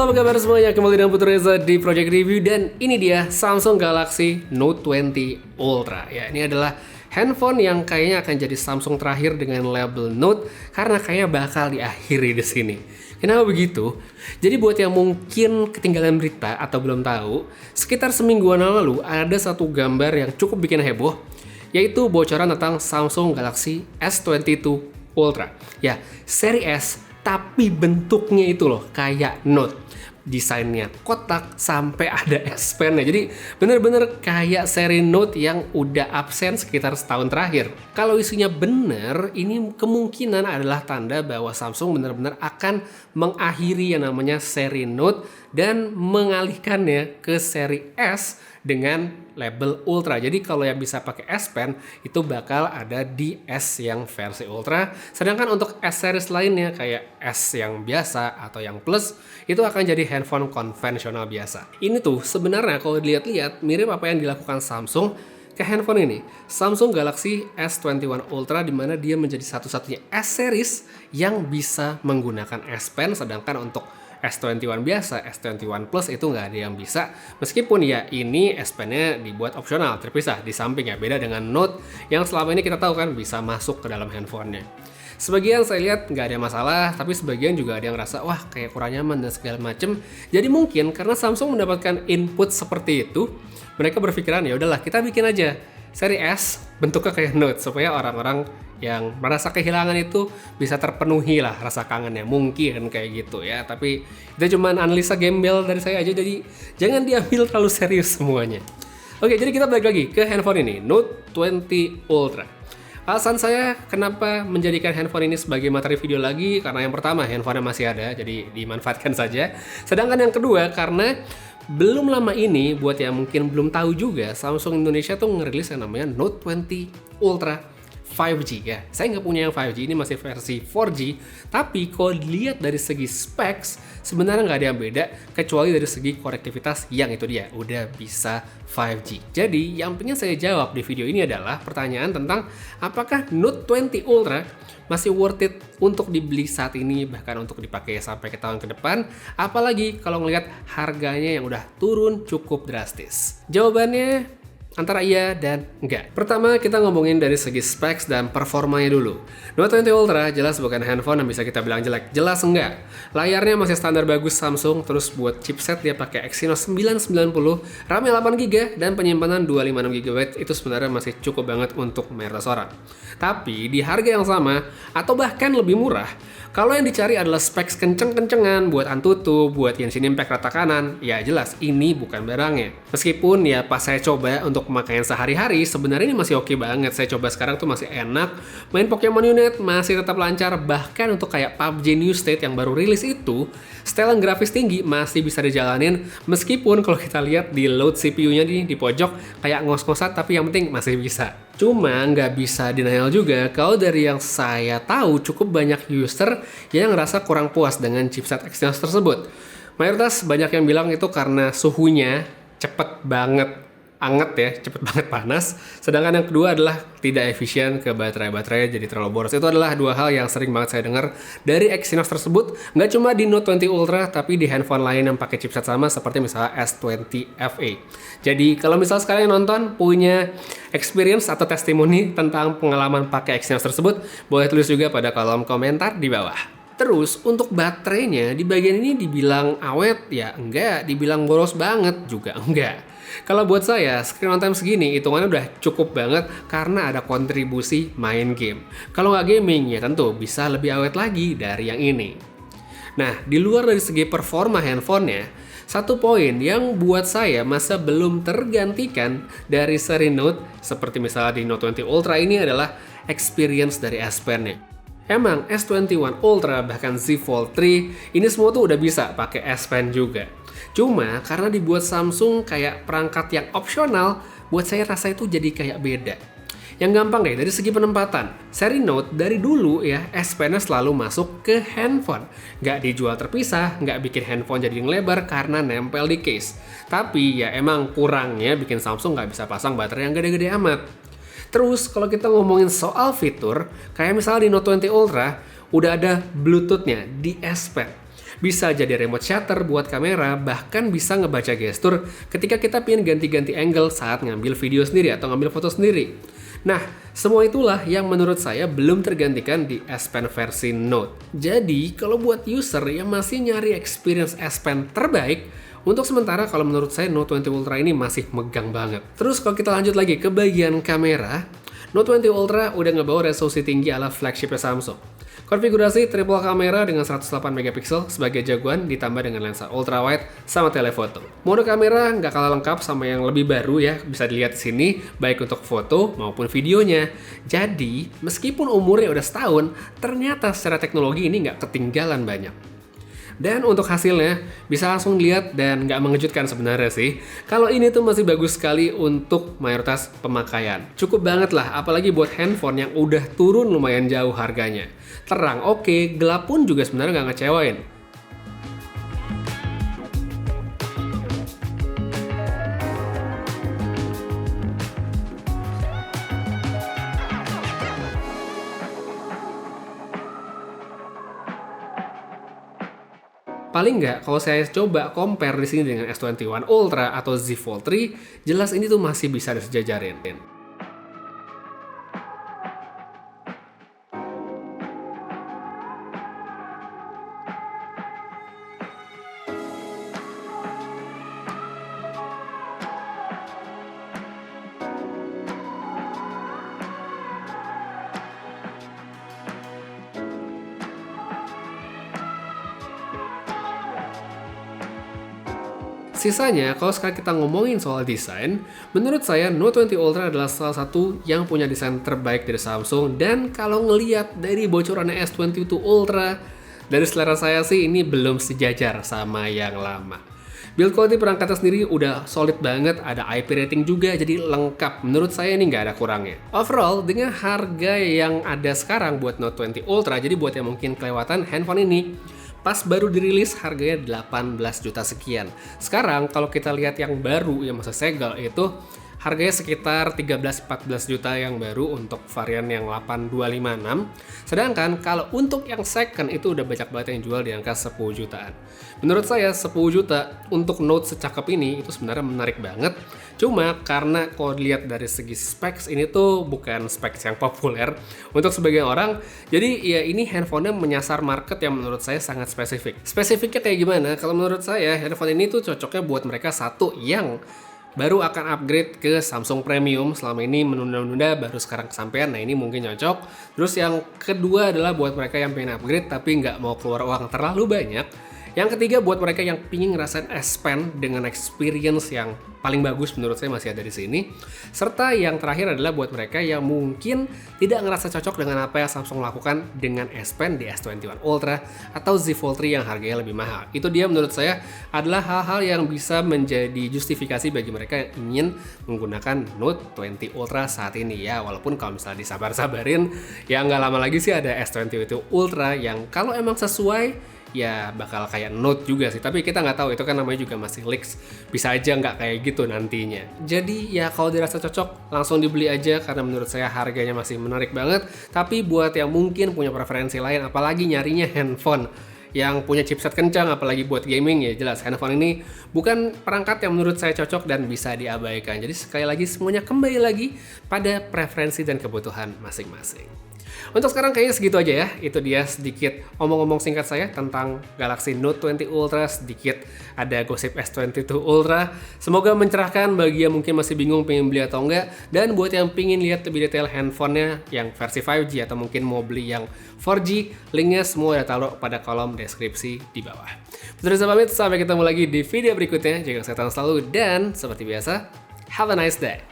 Halo, apa kabar semuanya? Kembali dengan Putra Reza di Project Review, dan ini dia Samsung Galaxy Note 20 Ultra. Ya, ini adalah handphone yang kayaknya akan jadi Samsung terakhir dengan label Note karena kayaknya bakal diakhiri di sini. Kenapa begitu? Jadi buat yang mungkin ketinggalan berita atau belum tahu, sekitar semingguan lalu ada satu gambar yang cukup bikin heboh, yaitu bocoran tentang Samsung Galaxy S22 Ultra. Ya, seri S tapi bentuknya itu loh kayak Note. Desainnya kotak sampai ada S Pen-nya. Jadi bener-bener kayak seri Note yang udah absen sekitar setahun terakhir. Kalau isinya bener, ini kemungkinan adalah tanda bahwa Samsung benar-benar akan mengakhiri yang namanya seri Note dan mengalihkannya ke seri S dengan label Ultra. Jadi kalau yang bisa pakai S Pen itu bakal ada di S yang versi Ultra. Sedangkan untuk S series lainnya kayak S yang biasa atau yang Plus itu akan jadi handphone konvensional biasa. Ini tuh sebenarnya kalau dilihat-lihat mirip apa yang dilakukan Samsung ke handphone ini. Samsung Galaxy S21 Ultra, di mana dia menjadi satu-satunya S series yang bisa menggunakan S Pen, sedangkan untuk S21 biasa, S21 Plus itu nggak ada yang bisa. Meskipun ya ini S Pen-nya dibuat opsional, terpisah di samping ya. Beda dengan Note yang selama ini kita tahu kan bisa masuk ke dalam handphonenya. Sebagian saya lihat nggak ada masalah, tapi sebagian juga ada yang ngerasa wah kayak kurang nyaman dan segala macem. Jadi mungkin karena Samsung mendapatkan input seperti itu, mereka berpikiran ya udahlah kita bikin aja seri S bentuknya kayak Note supaya orang-orang yang merasa kehilangan itu bisa terpenuhi lah rasa kangennya, mungkin kayak gitu ya. Tapi itu cuma analisa gembel dari saya aja, jadi jangan diambil terlalu serius semuanya. Oke, jadi kita balik lagi ke handphone ini, Note 20 Ultra. Alasan saya kenapa menjadikan handphone ini sebagai materi video lagi, karena yang pertama handphonenya masih ada, jadi dimanfaatkan saja. Sedangkan yang kedua karena belum lama ini, buat yang mungkin belum tahu juga, Samsung Indonesia tuh ngerilis yang namanya Note 20 Ultra 5G ya. Saya nggak punya yang 5G, ini masih versi 4G. Tapi kalau dilihat dari segi specs, sebenarnya nggak ada yang beda kecuali dari segi konektivitas yang itu dia udah bisa 5G. Jadi yang pengen saya jawab di video ini adalah pertanyaan tentang apakah Note 20 Ultra masih worth it untuk dibeli saat ini, bahkan untuk dipakai sampai ke tahun ke depan, apalagi kalau ngelihat harganya yang udah turun cukup drastis. Jawabannya antara iya dan enggak. Pertama kita ngomongin dari segi specs dan performanya dulu. Note 20 Ultra jelas bukan handphone yang bisa kita bilang jelek. Jelas enggak. Layarnya masih standar bagus Samsung, terus buat chipset dia pakai Exynos 990, RAM 8GB dan penyimpanan 256GB. Itu sebenarnya masih cukup banget untuk mayoritas orang. Tapi di harga yang sama atau bahkan lebih murah, kalau yang dicari adalah specs kenceng-kencengan buat Antutu, buat Genshin Impact rata kanan, ya jelas ini bukan barangnya. Meskipun ya pas saya coba untuk pemakaian sehari-hari, sebenarnya ini masih oke banget. Saya coba sekarang tuh masih enak, main Pokemon Unite masih tetap lancar. Bahkan untuk kayak PUBG New State yang baru rilis itu, setelan grafis tinggi masih bisa dijalanin. Meskipun kalau kita lihat di load CPU-nya di pojok kayak ngos-ngosan, tapi yang penting masih bisa. Cuma nggak bisa denial juga kalau dari yang saya tahu cukup banyak user yang ngerasa kurang puas dengan chipset Exynos tersebut. Mayoritas banyak yang bilang itu karena suhunya cepet banget anget ya, cepet banget panas. Sedangkan yang kedua adalah tidak efisien ke baterai jadi terlalu boros. Itu adalah dua hal yang sering banget saya dengar dari Exynos tersebut. Nggak cuma di Note 20 Ultra, tapi di handphone lain yang pakai chipset sama seperti misalnya S20 FE. Jadi kalau misalnya sekalian nonton punya experience atau testimoni tentang pengalaman pakai Exynos tersebut, boleh tulis juga pada kolom komentar di bawah. Terus untuk baterainya di bagian ini dibilang awet ya enggak, dibilang boros banget juga enggak. Kalau buat saya, screen on time segini hitungannya udah cukup banget karena ada kontribusi main game. Kalau nggak gaming ya tentu bisa lebih awet lagi dari yang ini. Nah, di luar dari segi performa handphonenya, satu poin yang buat saya masa belum tergantikan dari seri Note, seperti misalnya di Note 20 Ultra ini adalah experience dari S Pen-nya. Emang S21 Ultra bahkan Z Fold 3 ini semua tuh udah bisa pakai S Pen juga. Cuma karena dibuat Samsung kayak perangkat yang opsional, buat saya rasa itu jadi kayak beda. Yang gampang deh dari segi penempatan, seri Note dari dulu ya S Pen-nya selalu masuk ke handphone. Nggak dijual terpisah, nggak bikin handphone jadi lebar karena nempel di case. Tapi ya emang kurangnya bikin Samsung nggak bisa pasang baterai yang gede-gede amat. Terus kalau kita ngomongin soal fitur, kayak misalnya di Note 20 Ultra, udah ada Bluetooth-nya di S Pen. Bisa jadi remote shutter buat kamera, bahkan bisa ngebaca gestur ketika kita pengen ganti-ganti angle saat ngambil video sendiri atau ngambil foto sendiri. Nah, semua itulah yang menurut saya belum tergantikan di S Pen versi Note. Jadi, kalau buat user yang masih nyari experience S Pen terbaik, untuk sementara kalau menurut saya Note 20 Ultra ini masih megang banget. Terus kalau kita lanjut lagi ke bagian kamera, Note 20 Ultra udah ngebawa resolusi tinggi ala flagshipnya Samsung. Konfigurasi triple kamera dengan 108 megapiksel sebagai jagoan ditambah dengan lensa ultrawide sama telefoto. Mode kamera nggak kalah lengkap sama yang lebih baru ya, bisa dilihat di sini baik untuk foto maupun videonya. Jadi, meskipun umurnya udah setahun, ternyata secara teknologi ini nggak ketinggalan banyak. Dan untuk hasilnya, bisa langsung dilihat dan nggak mengejutkan sebenarnya sih. Kalau ini tuh masih bagus sekali untuk mayoritas pemakaian. Cukup banget lah, apalagi buat handphone yang udah turun lumayan jauh harganya. Terang oke, gelap pun juga sebenarnya nggak ngecewain. Paling nggak, kalau saya coba compare di sini dengan S21 Ultra atau Z Fold 3, jelas ini tuh masih bisa disejajarin. Sisanya, kalau sekarang kita ngomongin soal desain, menurut saya Note 20 Ultra adalah salah satu yang punya desain terbaik dari Samsung, dan kalau ngeliat dari bocorannya S22 Ultra, dari selera saya sih ini belum sejajar sama yang lama. Build quality perangkatnya sendiri udah solid banget, ada IP rating juga, jadi lengkap. Menurut saya ini nggak ada kurangnya. Overall, dengan harga yang ada sekarang buat Note 20 Ultra, jadi buat yang mungkin kelewatan handphone ini, pas baru dirilis harganya 18 juta sekian. Sekarang kalau kita lihat yang baru yang masih segel itu harganya sekitar 13-14 juta yang baru untuk varian yang 8256. Sedangkan kalau untuk yang second itu udah banyak banget yang jual di angka 10 jutaan. Menurut saya 10 juta untuk Note secakep ini itu sebenarnya menarik banget. Cuma karena kalau dilihat dari segi specs ini tuh bukan specs yang populer untuk sebagian orang. Jadi ya ini handphonenya menyasar market yang menurut saya sangat spesifik. Spesifiknya kayak gimana? Kalau menurut saya handphone ini tuh cocoknya buat mereka satu yang baru akan upgrade ke Samsung Premium, selama ini menunda-nunda baru sekarang kesampaian, nah ini mungkin cocok. Terus yang kedua adalah buat mereka yang pengen upgrade tapi nggak mau keluar uang terlalu banyak. Yang ketiga buat mereka yang pingin ngerasain S Pen dengan experience yang paling bagus menurut saya masih ada di sini. Serta yang terakhir adalah buat mereka yang mungkin tidak ngerasa cocok dengan apa yang Samsung lakukan dengan S Pen di S21 Ultra atau Z Fold 3 yang harganya lebih mahal. Itu dia menurut saya adalah hal-hal yang bisa menjadi justifikasi bagi mereka yang ingin menggunakan Note 20 Ultra saat ini ya. Walaupun kalau misalnya disabar-sabarin ya nggak lama lagi sih ada S22 Ultra yang kalau emang sesuai ya bakal kayak Note juga sih, tapi kita nggak tahu, itu kan namanya juga masih leaks, bisa aja nggak kayak gitu nantinya. Jadi ya kalau dirasa cocok langsung dibeli aja karena menurut saya harganya masih menarik banget. Tapi buat yang mungkin punya preferensi lain, apalagi nyarinya handphone yang punya chipset kencang, apalagi buat gaming, ya jelas handphone ini bukan perangkat yang menurut saya cocok dan bisa diabaikan. Jadi sekali lagi semuanya kembali lagi pada preferensi dan kebutuhan masing-masing. Untuk sekarang kayaknya segitu aja ya. Itu dia sedikit omong-omong singkat saya tentang Galaxy Note 20 Ultra, sedikit ada gosip S22 Ultra. Semoga mencerahkan bagi yang mungkin masih bingung pengen beli atau enggak, dan buat yang pengen lihat lebih detail handphonenya yang versi 5G atau mungkin mau beli yang 4G, linknya semua udah taruh pada kolom deskripsi di bawah. Terus pamit, sampai ketemu lagi di video berikutnya. Jaga kesehatan selalu dan seperti biasa, have a nice day.